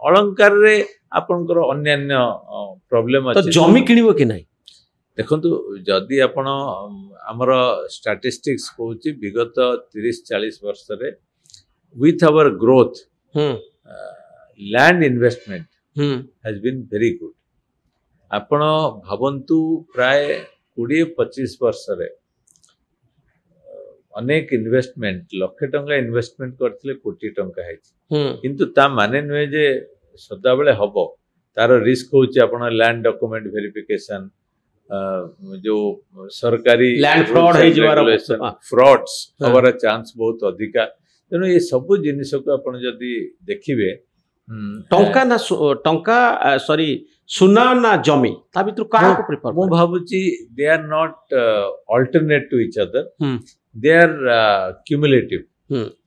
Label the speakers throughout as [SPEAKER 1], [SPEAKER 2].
[SPEAKER 1] अलंकार रे आपनकर अन्यान्य प्रॉब्लम
[SPEAKER 2] तो
[SPEAKER 1] अछि
[SPEAKER 2] जमी किनिबो कि नाही
[SPEAKER 1] देखंतु जदि आपण हमर स्टैटिस्टिक्स कहूची विगत 30-40 वर्ष रे with our growth land investment has been very good आपण भावंतु प्राय 20-25 वर्ष रे अनेक इन्वेस्टमेंट लक्ष टंका इन्वेस्टमेंट करथिले कोटी टंका है किंतु ता माने नुहे जे सदा बेले हबो तार रिस्क होची आपण लैंड डॉक्यूमेंट वेरिफिकेशन जो सरकारी
[SPEAKER 2] लैंड फ्रॉड है जवार
[SPEAKER 1] फ्रॉड्स हबार चांस बहुत अधिका तेणु ये सब जिनिस को आपण जदि देखिबे
[SPEAKER 2] टंका ना टंका सॉरी सुना ना जमी ता भितर का को प्रिफर
[SPEAKER 1] मो भाबुची they are not alternate to each other they are cumulative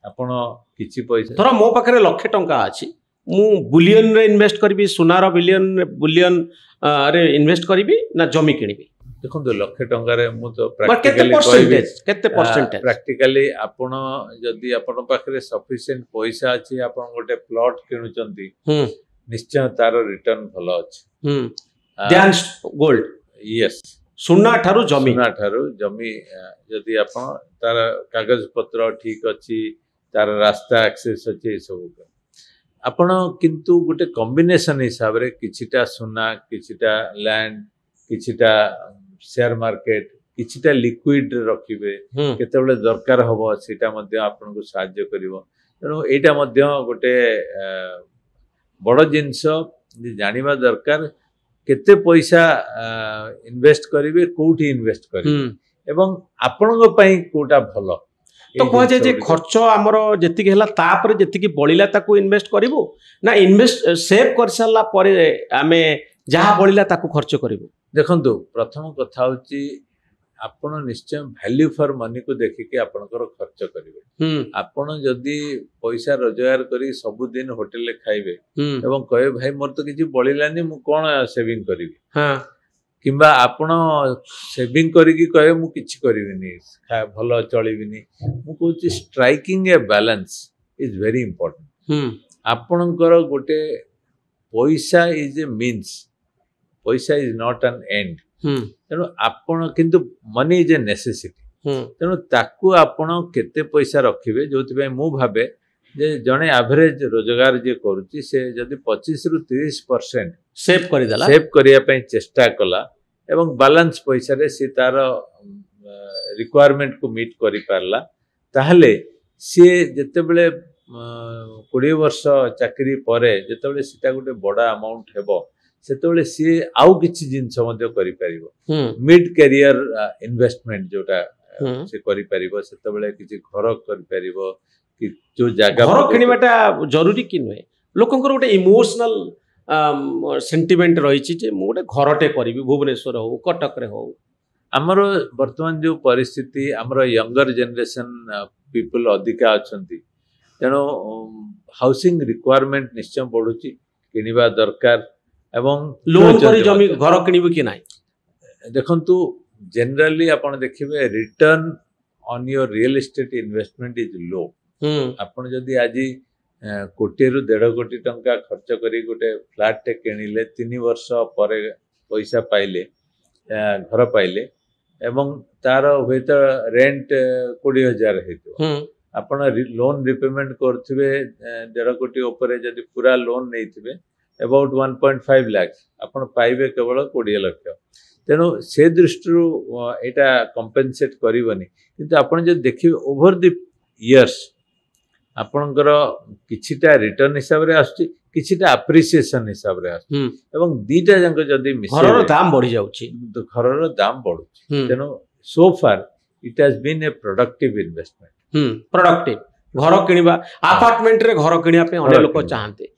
[SPEAKER 1] आपण किछि पैसा
[SPEAKER 2] धर मो पाखरे लाख टंका अछि मु बुलियन रे इन्वेस्ट करबी सुनार बुलियन रे इन्वेस्ट करबी ना जमी किनिबी
[SPEAKER 1] देखो लक्ष टंका रे मु तो
[SPEAKER 2] केते परसेंटेज
[SPEAKER 1] प्रैक्टिकली आपण जदि आपण पाखरे सफिशिएंट पैसा अछि आपण गोटे प्लॉट किनुचंती निश्चय तार रिटर्न भलो अछि
[SPEAKER 2] ध्यान गोल्ड
[SPEAKER 1] यस
[SPEAKER 2] सुना ठारू
[SPEAKER 1] जमी जदि आपण तार कागज पत्र ठीक अछि तार रास्ता एक्सेस अछि सब आपण किंतु गोटे कॉम्बिनेशन हिसाब रे किछिटा सुना किछिटा लैंड किछिटा शेयर मार्केट किछिटा लिक्विड रखिबे केतेबेले दरकार हबो सेटा मध्ये आपन को सहाय्य करिवो तेनो एटा मध्ये गोटे बड़ जिंस जानिबा दरकार केते पैसा इन्वेस्ट करिवे कोठी इन्वेस्ट करिवे एवं आपन को पई कोटा भलो
[SPEAKER 2] तो कह जे खर्च हमरो जेतिक हला तापर जेतिक बळिला ताकू इन्वेस्ट करिवो ना इन्वेस्ट सेव कर साला परे आमे जहा बळिला ताकू खर्च करिवो
[SPEAKER 1] देखंतु प्रथम कथा होची आपण निश्चय वैल्यू फॉर मनी को देखिके आपनकर खर्च करिवे आपण जदी पैसा रोजगार करी सब दिन होटल ले खाइबे एवं कहे भाई मोर तो किछि बळिलानी मु कोन सेविंग करिवि
[SPEAKER 2] हां
[SPEAKER 1] किंबा आपण सेविंग करिकि कहे मु किछि करिविनी भलो चलिबिनी मु कहूची striking a balance is very important आपणकर गोटे पैसा इज ए मीन्स पैसा इज नॉट एन एंड तेणु आपण किंतु मनी इज ए नेसेसिटी तेणु ताकू आपण केते पैसा रखिबे जोथि मु भाबे जे जने एवरेज रोजगार जे करूची से जदि 25-30% सेव करिया पई चेष्टा कला एवं बैलेंस पैसा रे सी तार रिक्वायरमेंट को मीट करि पारला ताहले सी जते बेले 20 वर्ष चाकरी परे जते बेले सीटा गोटे बड़ा अमाउंट हेबो सेते सी आउ किछि जिंस मध्ये करि परिबो मिड कैरियर इन्वेस्टमेंट जोटा से करि परिबो सेते बेले किछि घर करि परिबो कि जो जगह
[SPEAKER 2] घर किनिबाटा जरूरी कि नय लोकंकर गोटे इमोशनल सेंटिमेंट रही जे मु गोटे घरटे करिवि भुवनेश्वर हो कटक रे हो
[SPEAKER 1] हमर वर्तमान जो परिस्थिति हमर यंगर जनरेशन पीपल अधिका अछंती तेनो हाउसिंग रिक्वायरमेंट निश्चय बढ़ुची किनिबा दरकार एवं
[SPEAKER 2] लोन करी जमी घर किनिबो कि नाही
[SPEAKER 1] देखंतु जनरली आपण देखिबे return on your real estate investment is low आपण जदी आजी कोटी रु 1.5 कोटी टंका खर्च करी गोटे फ्लैट टे किनिले 3 वर्ष परे पैसा पाइले घर पाइले एवं तार होइत रेंट 20,000 हेतो आपण लोन रिपेमेंट करथिबे 1.5 कोटी ऊपर जदी पूरा लोन नैथिबे अबाउट 1.5 लाख आपण पाइबे केवल 20 लाख तेणु से दृष्टि एटा कंपेनसेट करबनी किंतु आपण जे देखिबे ओवर द इयर्स आपणकर किछिटा रिटर्न हिसाब रे आछि किछिटा एप्रिसिएशन हिसाब रे आछि एवं दीटा जंक जदी
[SPEAKER 2] घरर दाम बढ़ी जाउछि
[SPEAKER 1] तो घरर दाम बढ़ुछि तेणु so far it has been a productive investment
[SPEAKER 2] productive घर किनिबा अपार्टमेंट रे घर किनिया पे अने लोक चाहते